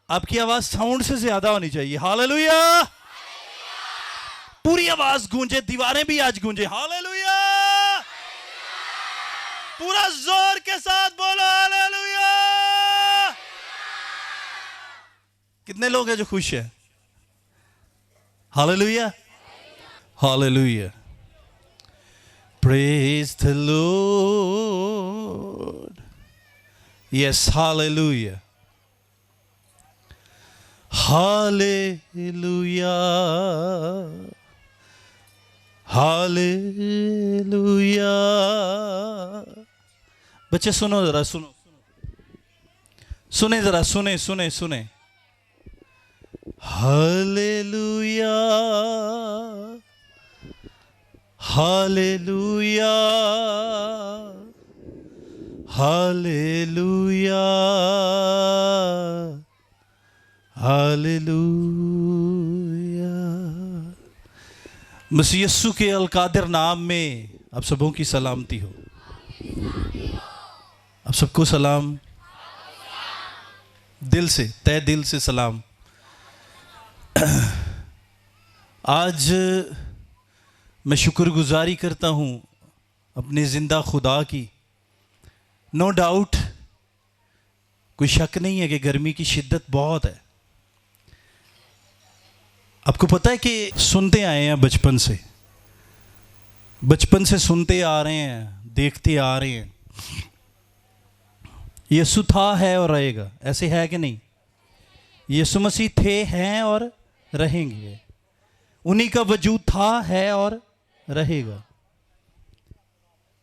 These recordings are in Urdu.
آپ کی آواز ساؤنڈ سے زیادہ ہونی چاہیے. ہاللیلویا. پوری آواز گونجے, دیواریں بھی آج گونجے. ہاللیلویا. پورا زور کے ساتھ بولو ہاللیلویا. کتنے لوگ ہیں جو خوش ہیں؟ ہاللیلویا. ہاللیلویا. Praise the Lord. Yes, hallelujah. Hallelujah. Hallelujah. بچے سنو ذرا, سنیں ذرا, سنیں. Hallelujah. Hallelujah. Hallelujah. Hallelujah. مسیح یسوع کے القادر نام میں آپ سبوں کی سلامتی ہو. آپ سب کو سلام, دل سے, تہ دل سے سلام. آج میں شکر گزاری کرتا ہوں اپنے زندہ خدا کی. نو ڈاؤٹ, کوئی شک نہیں ہے کہ گرمی کی شدت بہت ہے. آپ کو پتہ ہے کہ سنتے آئے ہیں بچپن سے سنتے آ رہے ہیں, دیکھتے آ رہے ہیں, یسوع تھا, ہے اور رہے گا. ایسے ہے کہ نہیں؟ یسوع مسیح تھے, ہیں اور رہیں گے. انہی کا وجود تھا, ہے اور رہے گا.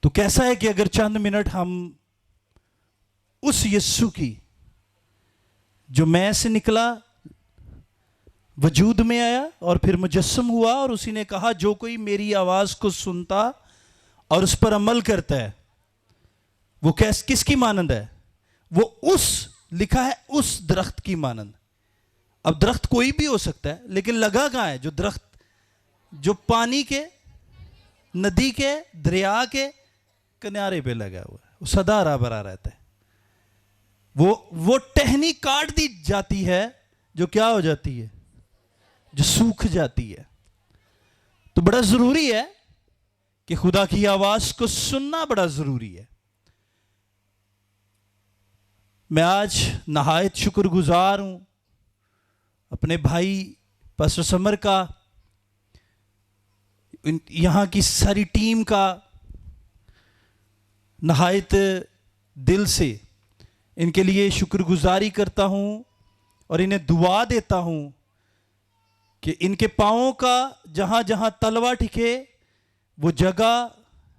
تو کیسا ہے کہ اگر چند منٹ ہم اس یسوع کی جو میں سے نکلا, وجود میں آیا اور پھر مجسم ہوا, اور اسی نے کہا جو کوئی میری آواز کو سنتا اور اس پر عمل کرتا ہے وہ کس کی مانند ہے؟ وہ لکھا ہے اس درخت کی مانند. اب درخت کوئی بھی ہو سکتا ہے, لیکن لگا کہاں ہے؟ جو درخت جو پانی کے, ندی کے, دریا کے کنارے پہ لگا ہوا ہے, وہ سدا ہرا بھرا رہتا ہے. وہ ٹہنی کاٹ دی جاتی ہے جو کیا ہو جاتی ہے؟ جو سوکھ جاتی ہے. تو بڑا ضروری ہے کہ خدا کی آواز کو سننا بڑا ضروری ہے. میں آج نہایت شکر گزار ہوں اپنے بھائی پاسٹر سمر کا, یہاں کی ساری ٹیم کا. نہایت دل سے ان کے لیے شکر گزاری کرتا ہوں اور انہیں دعا دیتا ہوں کہ ان کے پاؤں کا جہاں جہاں تلوا ٹھکے وہ جگہ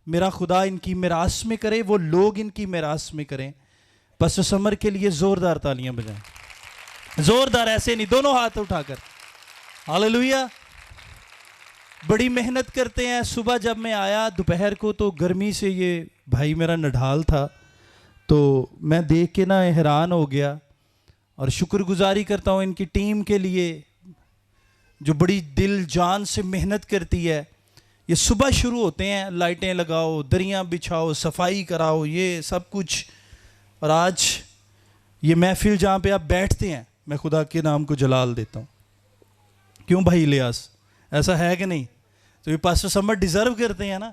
میرا خدا ان کی میراث میں کرے, وہ لوگ ان کی میراث میں کریں. پاسٹر سمر کے لیے زوردار تالیاں بجائیں, زوردار, ایسے نہیں, دونوں ہاتھ اٹھا کر. ہاللیلویا. بڑی محنت کرتے ہیں. صبح جب میں آیا دوپہر کو تو گرمی سے یہ بھائی میرا نڈھال تھا, تو میں دیکھ کے حیران ہو گیا. اور شکر گزاری کرتا ہوں ان کی ٹیم کے لیے جو بڑی دل جان سے محنت کرتی ہے. یہ صبح شروع ہوتے ہیں, لائٹیں لگاؤ, دریاں بچھاؤ, صفائی کراؤ, یہ سب کچھ. اور آج یہ محفل جہاں پہ آپ بیٹھتے ہیں, میں خدا کے نام کو جلال دیتا ہوں. کیوں بھائی الیاس, ایسا ہے کہ نہیں؟ تو یہ پاسٹر سمر ڈیزرو کرتے ہیں نا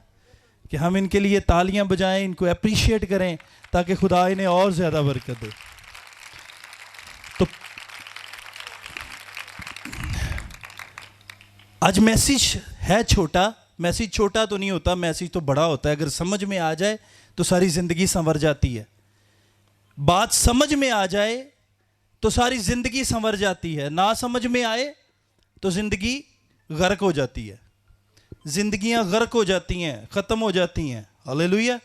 کہ ہم ان کے لیے تالیاں بجائیں, ان کو اپریشیٹ کریں تاکہ خدا انہیں اور زیادہ برکت دے. تو آج میسیج ہے چھوٹا, میسیج چھوٹا تو نہیں ہوتا, میسیج تو بڑا ہوتا ہے. اگر سمجھ میں آ جائے تو ساری زندگی سنور جاتی ہے. بات سمجھ میں آ جائے تو ساری زندگی سنور جاتی ہے. نہ سمجھ میں آئے تو زندگی غرق ہو جاتی ہے. زندگیاں غرق ہو جاتی ہیں, ختم ہو جاتی ہیں. ہاللیلویا.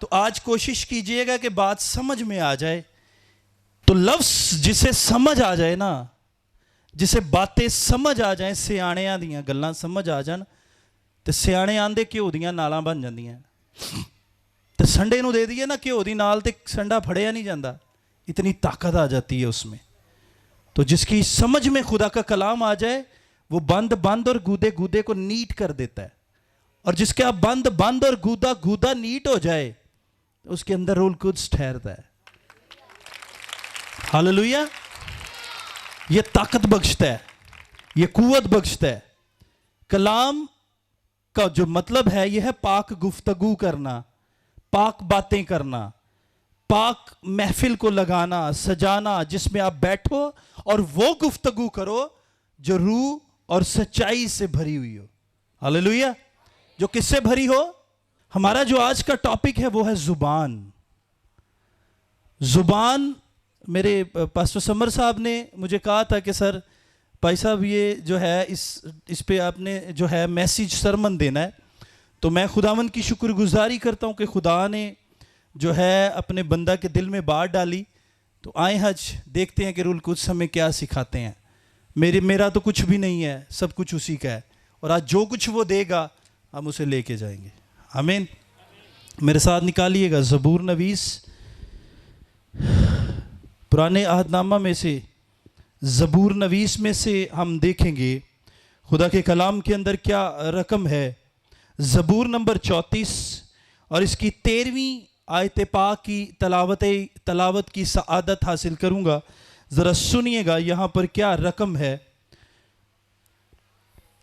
تو آج کوشش کیجئے گا کہ بات سمجھ میں آ جائے. تو لفظ جسے سمجھ آ جائے نا, جسے باتیں سمجھ آ جائیں, سیاڑیاں دیاں گلاں سمجھ آ جان, تو سیاڑے آندے گھیو دیاں نالاں بن جاندیاں. تو سنڈے نو دے دیے نا گھیو دی نال, تے سنڈا پھڑیا نہیں جاندہ. اتنی طاقت آ جاتی ہے اس میں. تو جس کی سمجھ میں خدا کا کلام آ جائے وہ بند اور گودے کو نیٹ کر دیتا ہے. اور جس کا بند اور گودا نیٹ ہو جائے تو اس کے اندر روح القدس ٹھہرتا ہے. ہاللیلویا. تو آج کوشش کیجئے گا کہ بات سمجھ میں آ جائے. تو لفظ جسے سمجھ آ جائے نا, جسے باتیں سمجھ آ جائیں, سیاڑیاں دیاں گلاں سمجھ آ جان, تے سنڈے نو دے دیے نا گھیو دی نال, تے سنڈا پھڑیا نہیں جاندہ. اتنی طاقت آ جاتی ہے اس میں. تو جس کی سمجھ میں خدا کا کلام آ جائے وہ بند اور گودے کو نیٹ کر دیتا ہے. اور جس کے بند اور گودا نیٹ ہو جائے تو اس کے اندر روح القدس ٹھہرتا ہے. یہ طاقت بخشتا ہے, یہ قوت بخشتا ہے. کلام کا جو مطلب ہے یہ ہے پاک گفتگو کرنا, پاک باتیں کرنا, پاک محفل کو لگانا, سجانا, جس میں آپ بیٹھو اور وہ گفتگو کرو جو روح اور سچائی سے بھری ہوئی ہو. ہاللیلویا. جو کس سے بھری ہو؟ ہمارا جو آج کا ٹاپک ہے وہ ہے زبان. زبان. میرے پاسٹر سمر صاحب نے مجھے کہا تھا کہ سر بھائی صاحب یہ جو ہے اس پہ آپ نے جو ہے میسیج سرمن دینا ہے. تو میں خداوند کی شکر گزاری کرتا ہوں کہ خدا نے جو ہے اپنے بندہ کے دل میں بات ڈالی. تو آئیں حج دیکھتے ہیں کہ روح القدس ہمیں کیا سکھاتے ہیں. میرا تو کچھ بھی نہیں ہے, سب کچھ اسی کا ہے, اور آج جو کچھ وہ دے گا ہم اسے لے کے جائیں گے. آمین. میرے ساتھ نکالیے گا زبور نویس, پرانے عہد نامہ میں سے زبور نویس میں سے ہم دیکھیں گے خدا کے کلام کے اندر کیا رقم ہے. زبور نمبر 34 اور اس کی 13ویں آیت پاک کی تلاوت کی سعادت حاصل کروں گا. ذرا سنیے گا یہاں پر کیا رقم ہے.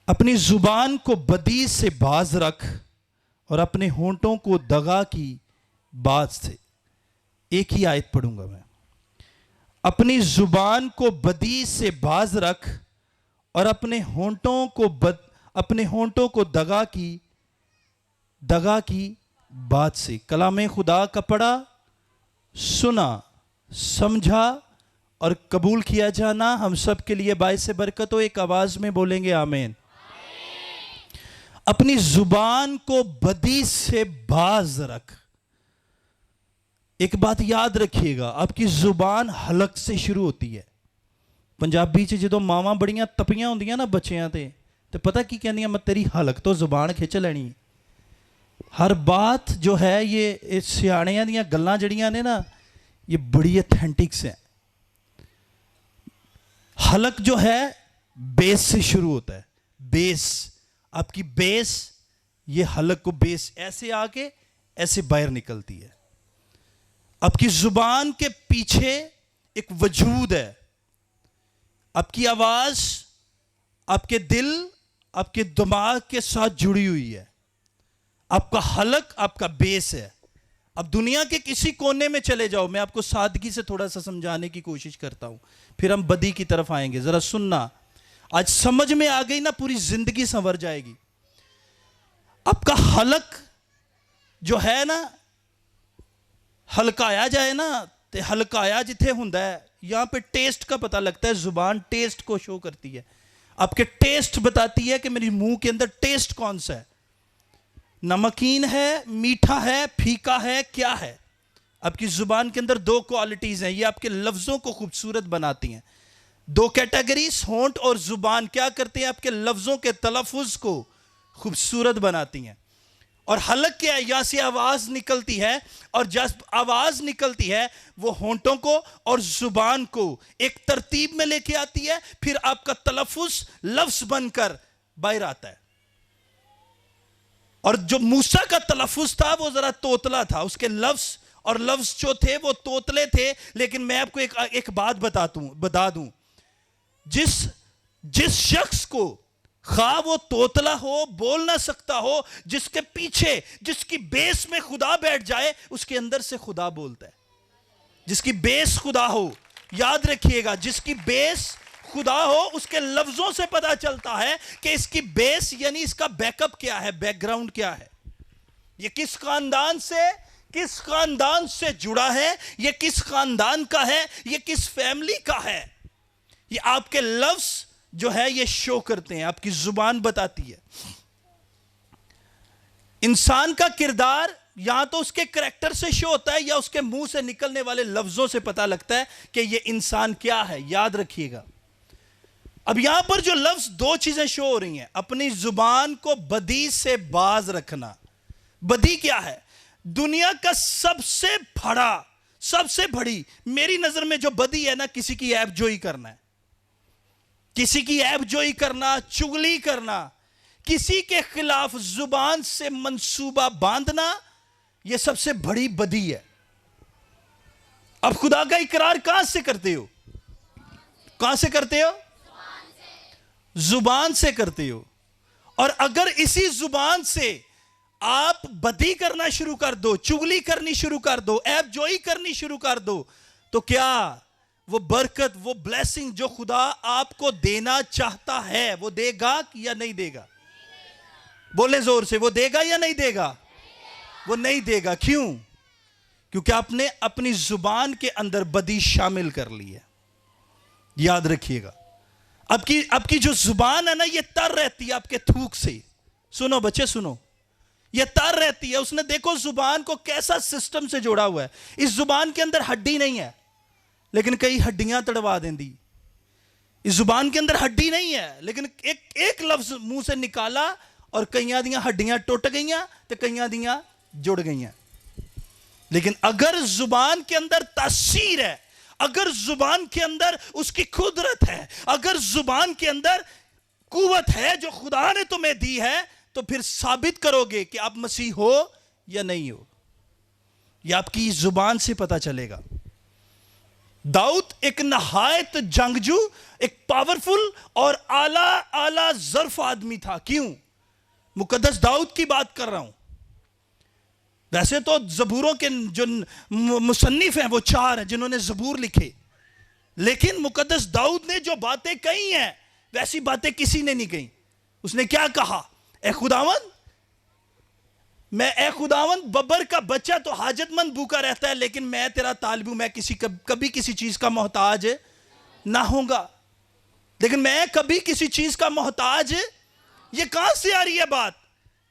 اپنی زبان کو بدی سے باز رکھ اور اپنے ہونٹوں کو دغا کی بات سے. ایک ہی آیت پڑھوں گا میں. اپنی زبان کو بدی سے باز رکھ اور اپنے ہونٹوں کو دغا کی بات سے. کلام خدا کا پڑھا, سنا, سمجھا اور قبول کیا جانا ہم سب کے لیے باعث برکت ہو. ایک آواز میں بولیں گے آمین. اپنی زبان کو بدی سے باز رکھ. ایک بات یاد رکھیے گا, آپ کی زبان حلق سے شروع ہوتی ہے. پنجابی چ جدو ماواں بڑیاں تپیاں ہوندیاں نا بچیاں تے پتہ کی کہندیاں, میں تیری حلق تو زبان کھچ لینی. ہر بات جو ہے یہ سیاڑیاں دیاں گلاں جڑیاں نے نا یہ بڑی اتھینٹکس ہیں. حلق جو ہے بیس سے شروع ہوتا ہے. بیس, آپ کی بیس, یہ حلق کو بیس ایسے آ کے ایسے باہر نکلتی ہے. آپ کی زبان کے پیچھے ایک وجود ہے. آپ کی آواز آپ کے دل, آپ کے دماغ کے ساتھ جڑی ہوئی ہے. آپ کا حلق آپ کا بیس ہے. اب دنیا کے کسی کونے میں چلے جاؤ, میں آپ کو سادگی سے تھوڑا سا سمجھانے کی کوشش کرتا ہوں, پھر ہم بدی کی طرف آئیں گے. ذرا سننا, آج سمجھ میں آ گئی نا پوری زندگی سنور جائے گی. آپ کا حلق جو ہے نا, ہلکایا جائے نا تے ہلکایا جتھے ہوندا ہے, یہاں پہ ٹیسٹ کا پتہ لگتا ہے. زبان ٹیسٹ کو شو کرتی ہے. آپ کے ٹیسٹ بتاتی ہے کہ میری منہ کے اندر ٹیسٹ کون سا ہے, نمکین ہے, میٹھا ہے, پھیکا ہے, کیا ہے. آپ کی زبان کے اندر 2 کوالٹیز ہیں, یہ آپ کے لفظوں کو خوبصورت بناتی ہیں. 2 کیٹیگریز, ہونٹ اور زبان, کیا کرتے ہیں, آپ کے لفظوں کے تلفظ کو خوبصورت بناتی ہیں. اور حلق کیا ہے, یہاں سے آواز نکلتی ہے, اور جب آواز نکلتی ہے وہ ہونٹوں کو اور زبان کو ایک ترتیب میں لے کے آتی ہے, پھر آپ کا تلفظ لفظ بن کر باہر آتا ہے. اور جو موسیٰ کا تلفظ تھا وہ ذرا توتلا تھا, اس کے لفظ اور لفظ جو تھے وہ توتلے تھے. لیکن میں آپ کو ایک بات بتا دوں, جس شخص کو خواہ وہ توتلا ہو, بول نہ سکتا ہو, جس کے پیچھے جس کی بیس میں خدا بیٹھ جائے, اس کے اندر سے خدا بولتا ہے. جس کی بیس خدا ہو, یاد رکھیے گا, جس کی بیس خدا ہو, اس کے لفظوں سے پتا چلتا ہے کہ اس کی بیس یعنی اس کا بیک اپ کیا ہے, بیک گراؤنڈ کیا ہے, یہ کس خاندان سے جڑا ہے, یہ کس خاندان کا ہے, یہ کس فیملی کا ہے. یہ آپ کے لفظ جو ہے یہ شو کرتے ہیں, آپ کی زبان بتاتی ہے. انسان کا کردار یا تو اس کے کریکٹر سے شو ہوتا ہے یا اس کے منہ سے نکلنے والے لفظوں سے پتا لگتا ہے کہ یہ انسان کیا ہے. یاد رکھیے گا. اب یہاں پر جو لفظ 2 چیزیں شو ہو رہی ہیں, اپنی زبان کو بدی سے باز رکھنا. بدی کیا ہے؟ دنیا کا سب سے بڑی میری نظر میں جو بدی ہے نا, کسی کی عیب جوئی کرنا ہے. کسی کی عیب جوئی کرنا, چغلی کرنا, کسی کے خلاف زبان سے منصوبہ باندھنا, یہ سب سے بڑی بدی ہے. اب خدا کا اقرار کہاں سے کرتے ہو؟ کہاں سے کرتے ہو؟ زبان سے کرتے ہو. اور اگر اسی زبان سے آپ بدی کرنا شروع کر دو, چگلی کرنی شروع کر دو, عیب جوئی کرنی شروع کر دو, تو کیا وہ برکت, وہ بلیسنگ جو خدا آپ کو دینا چاہتا ہے وہ دے گا یا نہیں دے گا؟ بولیں زور سے, وہ دے گا یا نہیں دے گا؟ وہ نہیں دے گا. کیوں؟ کیونکہ آپ نے اپنی زبان کے اندر بدی شامل کر لی ہے. یاد رکھیے گا, اب کی جو زبان ہے نا, یہ تر رہتی ہے آپ کے تھوک سے. سنو بچے سنو, یہ تر رہتی ہے. اس نے دیکھو زبان کو کیسا سسٹم سے جوڑا ہوا ہے. اس زبان کے اندر ہڈی نہیں ہے, لیکن کئی ہڈیاں تڑوا دیں دی. اس زبان کے اندر ہڈی نہیں ہے, لیکن ایک لفظ منہ سے نکالا اور کئیاں دیاں ہڈیاں ٹوٹ گئیاں تو کئیاں دیاں جڑ گئیاں. لیکن اگر زبان کے اندر تاثیر ہے, اگر زبان کے اندر اس کی قدرت ہے, اگر زبان کے اندر قوت ہے جو خدا نے تمہیں دی ہے, تو پھر ثابت کرو گے کہ آپ مسیح ہو یا نہیں ہو. یہ آپ کی زبان سے پتہ چلے گا. داؤد ایک نہایت جنگجو, ایک پاورفل اور اعلیٰ ظرف آدمی تھا. کیوں؟ مقدس داؤد کی بات کر رہا ہوں. ویسے تو زبوروں کے جو مصنف ہیں وہ 4 ہیں جنہوں نے زبور لکھے, لیکن مقدس داؤد نے جو باتیں کہی ہیں ویسی باتیں کسی نے نہیں کہی. اس نے کیا کہا؟ اے خداوند ببر کا بچہ تو حاجت مند بھوکا رہتا ہے, لیکن میں تیرا طالب ہوں, میں کبھی کسی چیز کا محتاج نہ ہوں گا. لیکن میں کبھی کسی چیز کا محتاج, یہ کہاں سے آ رہی ہے بات؟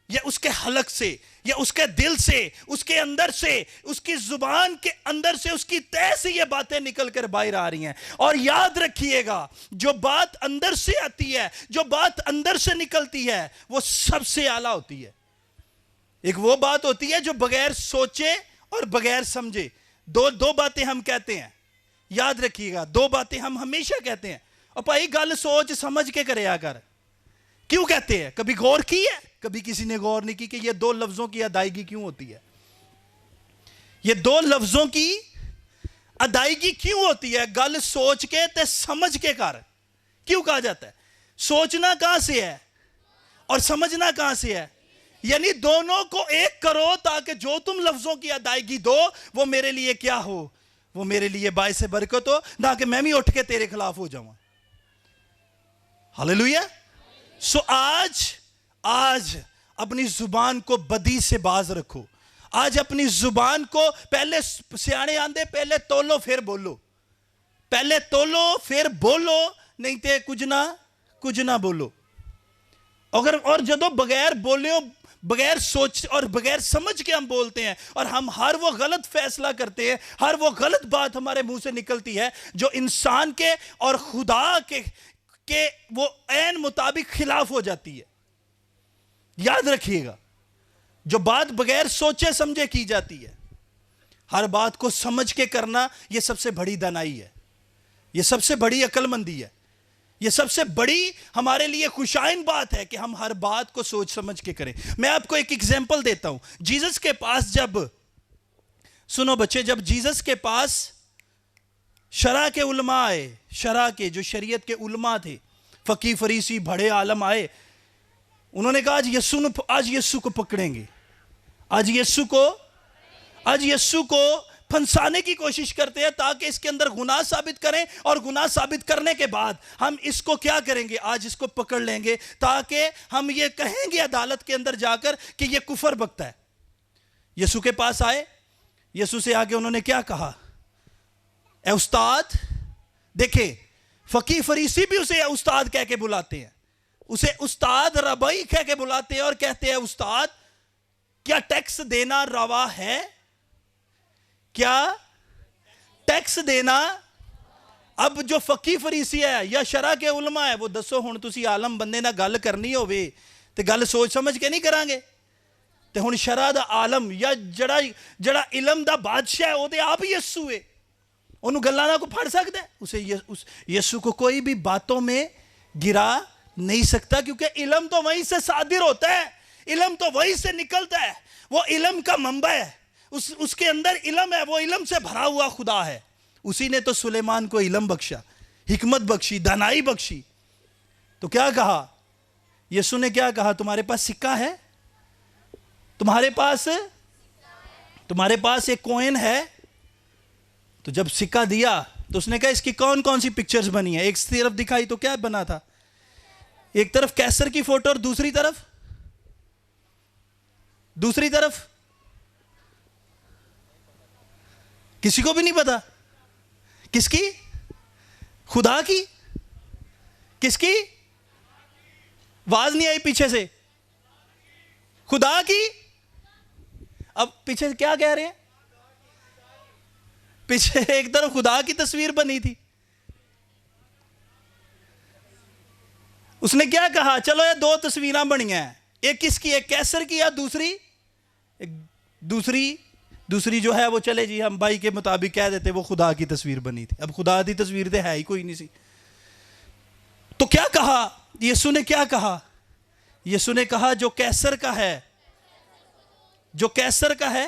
یہ اس کے حلق سے, یا اس کے دل سے, اس کے اندر سے, اس کی زبان کے اندر سے, اس کی تہ سے یہ باتیں نکل کر باہر آ رہی ہیں. اور یاد رکھیے گا, جو بات اندر سے آتی ہے, جو بات اندر سے نکلتی ہے, وہ سب سے اعلیٰ ہوتی ہے. ایک وہ بات ہوتی ہے جو بغیر سوچے اور بغیر سمجھے, دو باتیں ہم کہتے ہیں. یاد رکھیے گا, 2 باتیں ہم ہمیشہ کہتے ہیں, اور بھائی گل سوچ سمجھ کے کریا کر. کیوں کہتے ہیں؟ کبھی غور کی ہے؟ کبھی کسی نے غور نہیں کی کہ یہ 2 لفظوں کی ادائیگی کیوں ہوتی ہے؟ یہ 2 لفظوں کی ادائیگی کیوں ہوتی ہے؟ گل سوچ کے تے سمجھ کے کر. کیوں کہا جاتا ہے؟ سوچنا کہاں سے ہے اور سمجھنا کہاں سے ہے؟ یعنی دونوں کو ایک کرو تاکہ جو تم لفظوں کی ادائیگی دو وہ میرے لیے کیا ہو؟ وہ میرے لیے باعث برکت ہو, نہ کہ میں بھی اٹھ کے تیرے خلاف ہو جاؤں. ہاللیلویہ. سو آج اپنی زبان کو بدی سے باز رکھو. آج اپنی زبان کو, پہلے سیانے آندے پہلے تولو پھر بولو, پہلے تولو پھر بولو, نہیں تے کچھ نہ بولو. اور جدو بغیر بولے, بغیر سوچ اور بغیر سمجھ کے ہم بولتے ہیں, اور ہم ہر وہ غلط فیصلہ کرتے ہیں, ہر وہ غلط بات ہمارے منہ سے نکلتی ہے جو انسان کے اور خدا کے وہ عین مطابق خلاف ہو جاتی ہے. یاد رکھیے گا, جو بات بغیر سوچے سمجھے کی جاتی ہے, ہر بات کو سمجھ کے کرنا, یہ سب سے بڑی دانائی ہے, یہ سب سے بڑی عقل مندی ہے, یہ سب سے بڑی ہمارے لیے خوشائن بات ہے کہ ہم ہر بات کو سوچ سمجھ کے کریں. میں آپ کو ایک ایگزامپل دیتا ہوں. جیزس کے پاس سنو بچے, جب جیزس کے پاس شرع کے علماء آئے, شرع کے جو شریعت کے علماء تھے, فقی فریسی بڑے عالم آئے, انہوں نے کہا آج یسوع کو پکڑیں گے, آج یسوع کو پھنسانے کی کوشش کرتے ہیں تاکہ اس کے اندر گناہ ثابت کریں, اور گناہ ثابت کرنے کے بعد ہم اس کو کیا کریں گے؟ آج اس کو پکڑ لیں گے تاکہ ہم یہ کہیں گے عدالت کے اندر جا کر کہ یہ کفر بکتا ہے. یسوع کے پاس آئے, یسوع سے آگے انہوں نے کیا کہا؟ اے استاد. دیکھیں, فقی فریسی بھی اسے استاد کہہ کے بلاتے ہیں, اسے استاد ربائی کہہ کے بلاتے ہیں اور کہتے ہیں استاد کیا ٹیکس دینا روا ہے؟ کیا ٹیکس دینا؟ اب جو فقی فریسی ہے یا شرع کے علماء ہے وہ دسو ہن تسی عالم بندے نہ گل کرنی ہوے تے گل سوچ سمجھ کے نہیں کران گے؟ تے ہن شرع دا عالم یا جڑا علم دا بادشاہ ہے او دے آپ یسوع ہے, انہوں گلاں نہ کو پھڑ سکتا ہے؟ اسے یسوع کو کوئی بھی باتوں میں گرا نہیں سکتا, کیونکہ علم تو وہیں سے صادر ہوتا ہے, علم تو وہیں سے نکلتا ہے, وہ علم کا منبع ہے, اس کے اندر علم ہے, وہ علم سے بھرا ہوا خدا ہے. اسی نے تو سلیمان کو علم بخشا. حکمت بخشی، دانائی بخشی. تو کیا کہا یسوع نے؟ کیا کہا؟ تمہارے پاس سکہ ہے؟ تمہارے پاس ایک کوئن ہے؟ تو جب سکہ دیا تو اس نے کہا اس کی کون کون سی پکچرز بنی ہیں؟ ایک طرف دکھائی تو کیا بنا تھا؟ ایک طرف کیسر کی فوٹو اور دوسری طرف کسی کو بھی نہیں پتا. کس کی؟ خدا کی. کس کی؟ آواز نہیں آئی پیچھے سے. خدا کی. اب پیچھے سے کیا کہہ رہے ہیں؟ پیچھے ایک طرف خدا کی تصویر بنی تھی. اس نے کیا کہا؟ چلو یہ دو تصویراں بنی ہیں، ایک کس کی؟ ایک کیسر کی، یا دوسری جو ہے وہ چلے جی ہم بھائی کے مطابق کہہ دیتے وہ خدا کی تصویر بنی تھی. اب خدا کی تصویر تو ہے ہی کوئی نہیں سی. تو کیا کہا یسوع نے؟ کیا کہا یسوع نے؟ کہا جو کیسر کا ہے.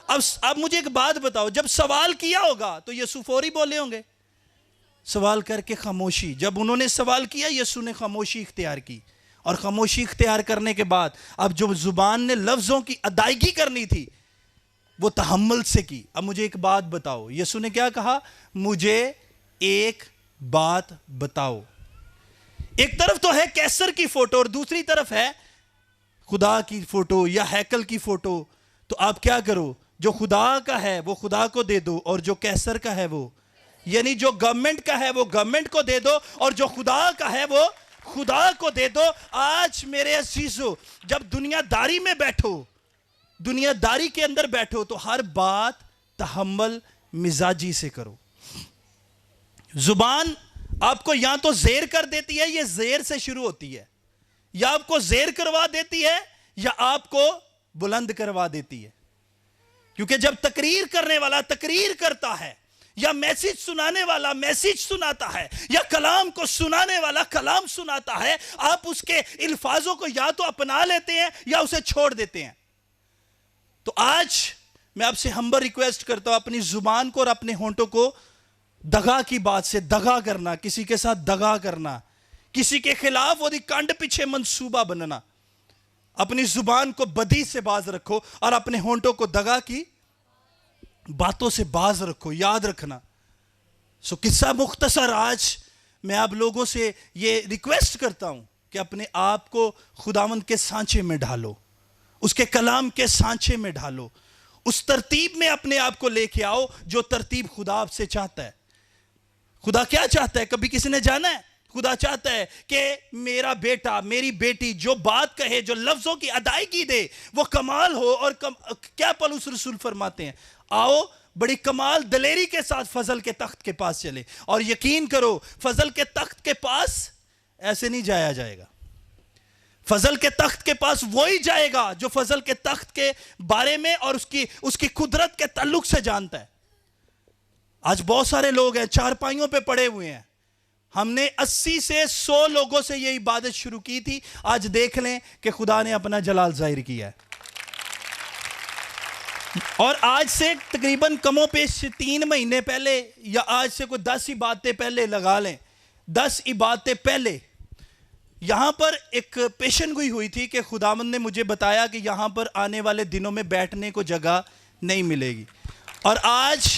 اب مجھے ایک بات بتاؤ، جب سوال کیا ہوگا تو یسوع فوری بولے ہوں گے؟ سوال کر کے خاموشی. جب انہوں نے سوال کیا یسوع نے خاموشی اختیار کی، اور خاموشی اختیار کرنے کے بعد اب جو زبان نے لفظوں کی ادائیگی کرنی تھی وہ تحمل سے کی. اب مجھے ایک بات بتاؤ، یسوع نے کیا کہا؟ مجھے ایک بات بتاؤ. ایک طرف تو ہے کیسر کی فوٹو اور دوسری طرف ہے خدا کی فوٹو یا ہیکل کی فوٹو. تو آپ کیا کرو؟ جو خدا کا ہے وہ خدا کو دے دو، اور جو کیسر کا ہے وہ، یعنی جو گورنمنٹ کا ہے وہ گورنمنٹ کو دے دو، اور جو خدا کا ہے وہ خدا کو دے دو. آج میرے عزیزو، جب دنیا داری میں بیٹھو، دنیا داری کے اندر بیٹھو، تو ہر بات تحمل مزاجی سے کرو. زبان آپ کو یا تو زیر کر دیتی ہے، یہ زیر سے شروع ہوتی ہے، یا آپ کو زیر کروا دیتی ہے یا آپ کو بلند کروا دیتی ہے. کیونکہ جب تقریر کرنے والا تقریر کرتا ہے، یا میسیج سنانے والا میسیج سناتا ہے، یا کلام کو سنانے والا کلام سناتا ہے، آپ اس کے الفاظوں کو یا تو اپنا لیتے ہیں یا اسے چھوڑ دیتے ہیں. تو آج میں آپ سے ہمبل ریکویسٹ کرتا ہوں، اپنی زبان کو اور اپنے ہونٹوں کو دغا کی بات سے دغا کرنا، کسی کے ساتھ دغا کرنا، کسی کے خلاف وہ کانڈ پیچھے منصوبہ بننا، اپنی زبان کو بدی سے باز رکھو اور اپنے ہونٹوں کو دغا کی باتوں سے باز رکھو. یاد رکھنا. قصہ مختصر، آج میں آپ لوگوں سے یہ ریکویسٹ کرتا ہوں کہ اپنے آپ کو خداوند کے سانچے میں ڈھالو، اس کے کلام کے سانچے میں ڈھالو، اس ترتیب میں اپنے آپ کو لے کے آؤ جو ترتیب خدا آپ سے چاہتا ہے. خدا کیا چاہتا ہے؟ کبھی کسی نے جانا ہے؟ خدا چاہتا ہے کہ میرا بیٹا میری بیٹی جو بات کہے، جو لفظوں کی ادائیگی دے، وہ کمال ہو. اور کیا پولس رسول فرماتے ہیں؟ آؤ بڑی کمال دلیری کے ساتھ فضل کے تخت کے پاس چلے. اور یقین کرو فضل کے تخت کے پاس ایسے نہیں جایا جائے گا. فضل کے تخت کے پاس وہی جائے گا جو فضل کے تخت کے بارے میں اور اس کی قدرت کے تعلق سے جانتا ہے. آج بہت سارے لوگ ہیں چارپائیوں پہ پڑے ہوئے ہیں. ہم نے 80 سے 100 لوگوں سے یہ عبادت شروع کی تھی. آج دیکھ لیں کہ خدا نے اپنا جلال ظاہر کیا ہے. اور آج سے تقریباً کم و بیش 3 مہینے پہلے، یا آج سے کوئی 10 عبادتیں پہلے لگا لیں، 10 عبادتیں پہلے یہاں پر ایک پیشن گوئی ہوئی تھی کہ خداوند نے مجھے بتایا کہ یہاں پر آنے والے دنوں میں بیٹھنے کو جگہ نہیں ملے گی. اور آج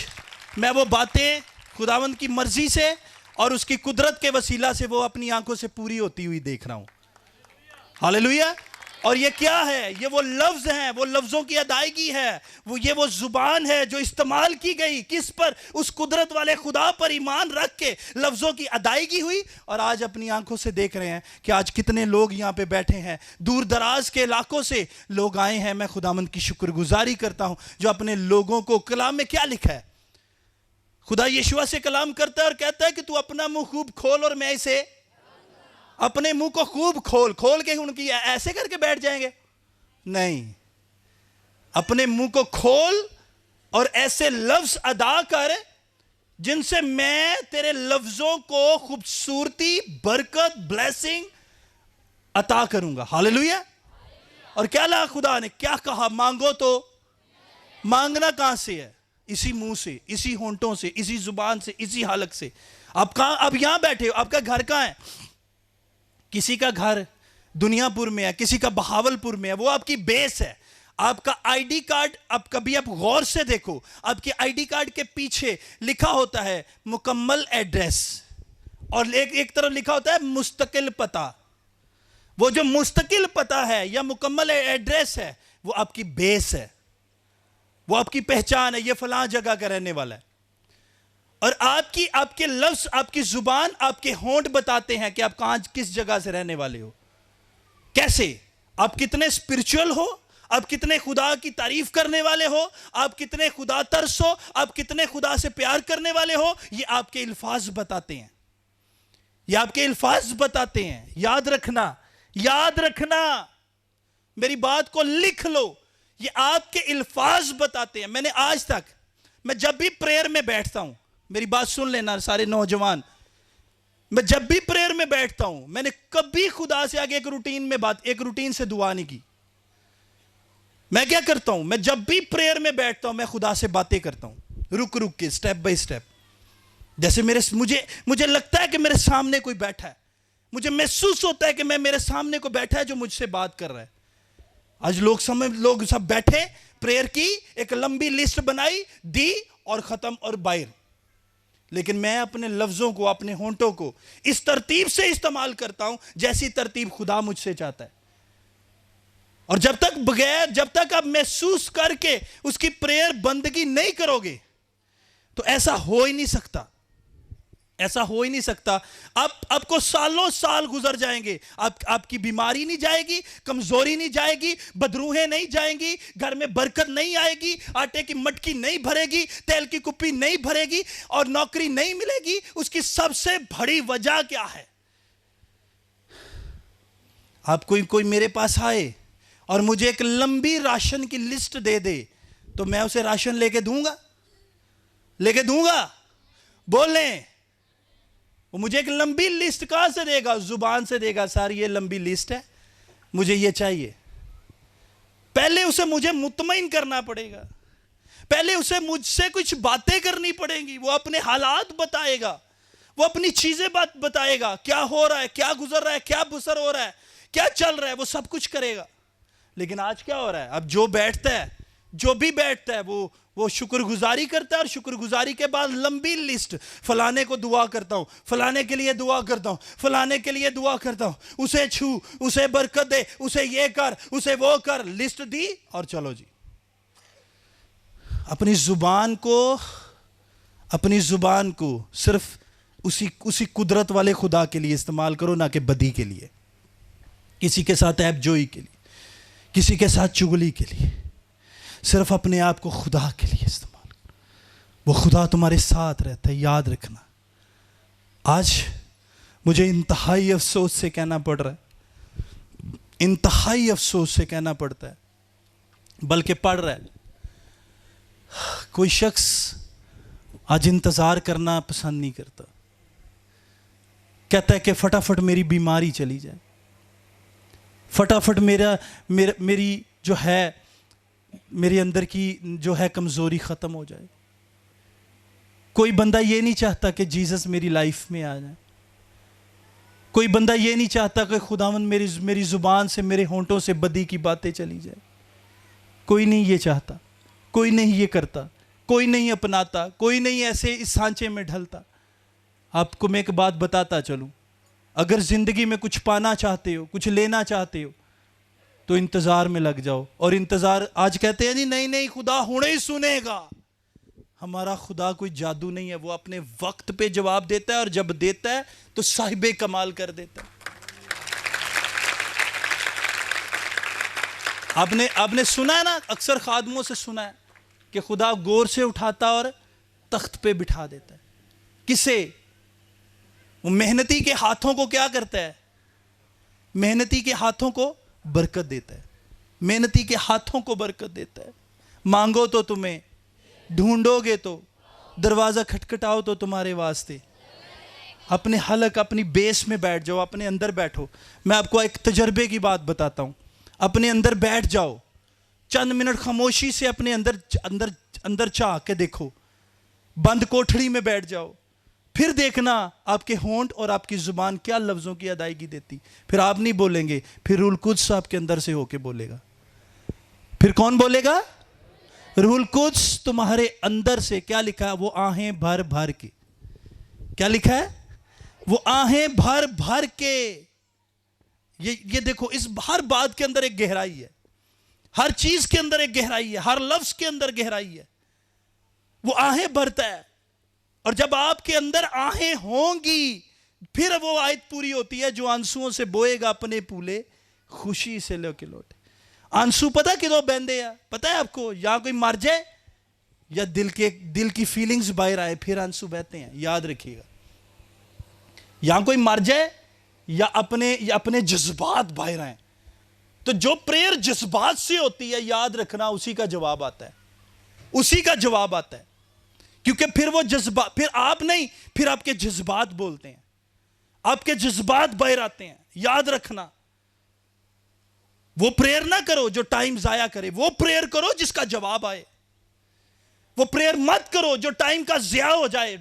میں وہ باتیں خداوند کی مرضی سے اور اس کی قدرت کے وسیلہ سے وہ اپنی آنکھوں سے پوری ہوتی ہوئی دیکھ رہا ہوں. ہاللیلویہ. اور یہ کیا ہے؟ یہ وہ لفظ ہیں، وہ لفظوں کی ادائیگی ہے، وہ زبان ہے جو استعمال کی گئی. کس پر؟ اس قدرت والے خدا پر ایمان رکھ کے لفظوں کی ادائیگی ہوئی. اور آج اپنی آنکھوں سے دیکھ رہے ہیں کہ آج کتنے لوگ یہاں پہ بیٹھے ہیں. دور دراز کے علاقوں سے لوگ آئے ہیں. میں خداوند کی شکر گزاری کرتا ہوں جو اپنے لوگوں کو، کلام میں کیا لکھا ہے؟ خدا یشوع سے کلام کرتا ہے اور کہتا ہے کہ تو اپنا منہ خوب کھول اور میں اسے، اپنے منہ کو خوب کھول کے ان کی ایسے کر کے بیٹھ جائیں گے؟ نہیں. اپنے منہ کو کھول اور ایسے لفظ ادا کر جن سے میں تیرے لفظوں کو خوبصورتی، برکت، بلیسنگ عطا کروں گا. ہاللیلویہ. اور کیا لا خدا نے کیا کہا؟ مانگو تو. مانگنا کہاں سے ہے؟ اسی منہ سے، اسی ہونٹوں سے، اسی زبان سے، اسی حلق سے. آپ کہاں، آپ یہاں بیٹھے ہو، آپ کا گھر کہاں ہے؟ کسی کا گھر دنیا پور میں ہے، کسی کا بہاول پور میں ہے، وہ آپ کی بیس ہے۔ آپ کا آئی ڈی کارڈ، اب کبھی آپ غور سے دیکھو، آپ کے آئی ڈی کارڈ کے پیچھے لکھا ہوتا ہے مکمل ایڈریس، اور ایک طرف لکھا ہوتا ہے مستقل پتہ۔ وہ جو مستقل پتہ ہے یا مکمل ایڈریس ہے، وہ آپ کی بیس ہے، وہ آپ کی پہچان ہے، یہ فلاں جگہ کا رہنے والا ہے۔ اور آپ کے لفظ، آپ کی زبان، آپ کے ہونٹ بتاتے ہیں کہ آپ کہاں، کس جگہ سے رہنے والے ہو، کیسے، آپ کتنے اسپرچول ہو، آپ کتنے خدا کی تعریف کرنے والے ہو، آپ کتنے خدا ترس ہو، آپ کتنے خدا سے پیار کرنے والے ہو، یہ آپ کے الفاظ بتاتے ہیں، یہ آپ کے الفاظ بتاتے ہیں۔ یاد رکھنا، یاد رکھنا، میری بات کو لکھ لو، یہ آپ کے الفاظ بتاتے ہیں۔ میں نے آج تک، میں جب بھی پریئر میں بیٹھتا ہوں، میری بات سن لینا سارے نوجوان، میں جب بھی پریئر میں بیٹھتا ہوں، میں نے کبھی خدا سے آگے ایک روٹین سے دعا نہیں کی۔ میں کیا کرتا ہوں، میں جب بھی پریئر میں بیٹھتا ہوں، میں خدا سے باتیں کرتا ہوں، رک رک کے، سٹیپ بائی سٹیپ۔ جیسے مجھے لگتا ہے کہ میرے سامنے کوئی بیٹھا ہے، مجھے محسوس ہوتا ہے کہ میرے سامنے کوئی بیٹھا ہے جو مجھ سے بات کر رہا ہے۔ آج لوگ سب بیٹھے، پریئر کی، ایک لمبی لسٹ بنائی، دی اور ختم اور باہر۔ لیکن میں اپنے لفظوں کو، اپنے ہونٹوں کو اس ترتیب سے استعمال کرتا ہوں جیسی ترتیب خدا مجھ سے چاہتا ہے۔ اور جب تک آپ محسوس کر کے اس کی پریئر بندگی نہیں کرو گے تو ایسا ہو ہی نہیں سکتا، ایسا ہو ہی نہیں سکتا۔ آپ کو سالوں سال گزر جائیں گے، آپ کی بیماری نہیں جائے گی، کمزوری نہیں جائے گی، بدروہیں نہیں جائیں گی، گھر میں برکت نہیں آئے گی، آٹے کی مٹکی نہیں بھرے گی، تیل کی کپی نہیں بھرے گی، اور نوکری نہیں ملے گی۔ اس کی سب سے بڑی وجہ کیا ہے؟ آپ کوئی میرے پاس آئے اور مجھے ایک لمبی راشن کی لسٹ دے دے تو میں اسے راشن لے کے دوں گا؟ بولیں، وہ مجھے ایک لمبی لسٹ کہاں سے دے گا؟ زبان سے دے گا، سر یہ لمبی لسٹ ہے، مجھے یہ چاہیے۔ پہلے اسے مجھے مطمئن کرنا پڑے گا، پہلے اسے مجھ سے کچھ باتیں کرنی پڑیں گی، وہ اپنے حالات بتائے گا، وہ اپنی چیزیں بتائے گا، کیا ہو رہا ہے، کیا گزر رہا ہے، کیا بسر ہو رہا ہے، کیا چل رہا ہے، وہ سب کچھ کرے گا۔ لیکن آج کیا ہو رہا ہے؟ اب جو بھی بیٹھتا ہے وہ شکر گزاری کرتا ہے، اور شکر گزاری کے بعد لمبی لسٹ، فلانے کو دعا کرتا ہوں، فلانے کے لیے دعا کرتا ہوں، فلانے کے لیے دعا کرتا ہوں، اسے چھو، اسے برکت دے، اسے یہ کر، اسے وہ کر، لسٹ دی اور چلو جی۔ اپنی زبان کو صرف اسی قدرت والے خدا کے لیے استعمال کرو، نہ کہ بدی کے لیے، کسی کے ساتھ عیب جوئی کے لیے، کسی کے ساتھ چغلی کے لیے۔ صرف اپنے آپ کو خدا کے لیے استعمال کرو، وہ خدا تمہارے ساتھ رہتا ہے، یاد رکھنا۔ آج مجھے انتہائی افسوس سے کہنا پڑ رہا ہے، انتہائی افسوس سے کہنا پڑتا ہے، بلکہ پڑ رہا ہے، کوئی شخص آج انتظار کرنا پسند نہیں کرتا، کہتا ہے کہ فٹافٹ میری بیماری چلی جائے، فٹافٹ میری جو ہے، میرے اندر کی جو ہے کمزوری ختم ہو جائے۔ کوئی بندہ یہ نہیں چاہتا کہ جیزس میری لائف میں آ جائے، کوئی بندہ یہ نہیں چاہتا کہ خداوند میری زبان سے، میرے ہونٹوں سے بدی کی باتیں چلی جائے۔ کوئی نہیں یہ چاہتا، کوئی نہیں یہ کرتا، کوئی نہیں اپناتا، کوئی نہیں ایسے اس سانچے میں ڈھلتا۔ آپ کو میں ایک بات بتاتا چلوں، اگر زندگی میں کچھ پانا چاہتے ہو، کچھ لینا چاہتے ہو، تو انتظار میں لگ جاؤ۔ اور انتظار، آج کہتے ہیں نہیں خدا ہونے ہی سنے گا۔ ہمارا خدا کوئی جادو نہیں ہے، وہ اپنے وقت پہ جواب دیتا ہے، اور جب دیتا ہے تو صاحب کمال کر دیتا ہے۔ آپ نے سنا ہے نا، اکثر خادموں سے سنا ہے کہ خدا گور سے اٹھاتا اور تخت پہ بٹھا دیتا ہے۔ کسے؟ وہ محنتی کے ہاتھوں کو کیا کرتا ہے؟ محنتی کے ہاتھوں کو برکت دیتا ہے، محنتی کے ہاتھوں کو برکت دیتا ہے۔ مانگو تو تمہیں، ڈھونڈو گے تو، دروازہ کھٹکھٹاؤ تو تمہارے واسطے۔ اپنے حلق، اپنی بیس میں بیٹھ جاؤ، اپنے اندر بیٹھو۔ میں آپ کو ایک تجربے کی بات بتاتا ہوں، اپنے اندر بیٹھ جاؤ، چند منٹ خاموشی سے اپنے اندر چاہ کے دیکھو، بند کوٹھڑی میں بیٹھ جاؤ، پھر دیکھنا آپ کے ہونٹ اور آپ کی زبان کیا لفظوں کی ادائیگی دیتی. پھر آپ نہیں بولیں گے, پھر روح القدس آپ کے اندر سے ہو کے بولے گا. پھر کون بولے گا؟ روح القدس تمہارے اندر سے. کیا لکھا ہے؟ وہ آہیں بھر بھر کے. کیا لکھا ہے؟ وہ آہیں بھر بھر کے. یہ دیکھو, اس ہر بات کے اندر ایک گہرائی ہے, ہر چیز کے اندر ایک گہرائی ہے, ہر لفظ کے اندر گہرائی ہے. وہ آہیں بھرتا ہے, اور جب آپ کے اندر آہیں ہوں گی پھر وہ آیت پوری ہوتی ہے, جو آنسوؤں سے بوئے گا اپنے پھولے خوشی سے لے کے لوٹے. آنسو پتہ کدوں بہندے ہیں؟ پتہ ہے آپ کو؟ یا کوئی مر جائے یا دل کی فیلنگز باہر آئے پھر آنسو بہتے ہیں. یاد رکھیے گا, یا کوئی مر جائے یا اپنے جذبات باہر آئیں. تو جو پریئر جذبات سے ہوتی ہے, یاد رکھنا اسی کا جواب آتا ہے, اسی کا جواب آتا ہے. کیونکہ پھر وہ جذبات, پھر آپ نہیں, پھر آپ کے جذبات بولتے ہیں, آپ کے جذبات باہر آتے ہیں. یاد رکھنا, وہ پریئر نہ کرو جو ٹائم ضائع کرے, وہ پریئر کرو جس کا جواب آئے. وہ پریئر مت کرو جو ٹائم کا ضیاع ہو جائے.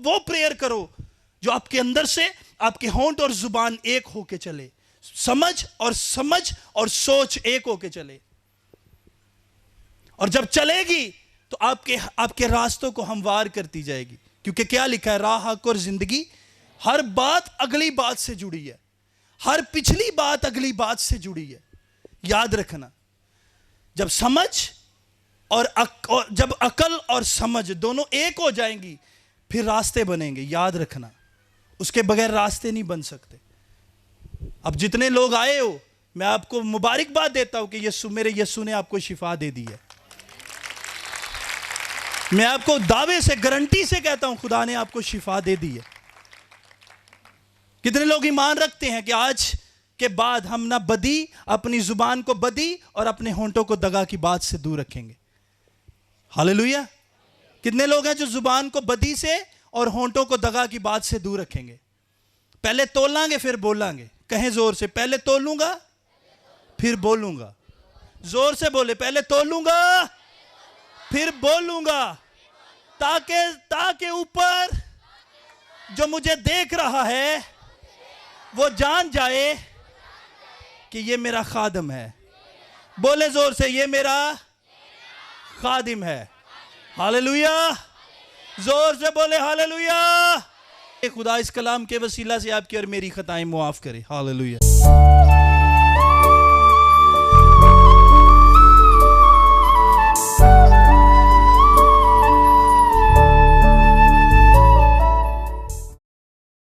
وہ پریئر کرو جو آپ کے اندر سے آپ کے ہونٹ اور زبان ایک ہو کے چلے, سمجھ اور سوچ ایک ہو کے چلے. اور جب چلے گی تو آپ کے راستوں کو ہموار کرتی جائے گی. کیونکہ کیا لکھا ہے؟ راہ, حق اور زندگی. ہر بات اگلی بات سے جڑی ہے, ہر پچھلی بات اگلی بات سے جڑی ہے. یاد رکھنا, جب سمجھ اور جب عقل اور سمجھ دونوں ایک ہو جائیں گی پھر راستے بنیں گے. یاد رکھنا, اس کے بغیر راستے نہیں بن سکتے. اب جتنے لوگ آئے ہو, میں آپ کو مبارکباد دیتا ہوں کہ میرے یسوع نے آپ کو شفا دے دی ہے. میں آپ کو دعوے سے, گارنٹی سے کہتا ہوں, خدا نے آپ کو شفا دے دی ہے. کتنے لوگ ایمان رکھتے ہیں کہ آج کے بعد ہم نہ بدی, اپنی زبان کو بدی اور اپنے ہونٹوں کو دغا کی بات سے دور رکھیں گے؟ ہاللویا. کتنے لوگ ہیں جو زبان کو بدی سے اور ہونٹوں کو دغا کی بات سے دور رکھیں گے؟ پہلے تولیں گے پھر بولیں گے. کہیں زور سے, پہلے تولوں گا پھر بولوں گا. زور سے بولے, پہلے تولوں گا پھر بولوں گا, تاکہ اوپر جو مجھے دیکھ رہا ہے وہ جان جائے کہ یہ میرا خادم ہے. بولے زور سے, یہ میرا خادم ہے. ہاللویا. زور سے بولے ہاللویا. خدا اس کلام کے وسیلہ سے آپ کی اور میری خطائیں معاف کرے. ہاللویا.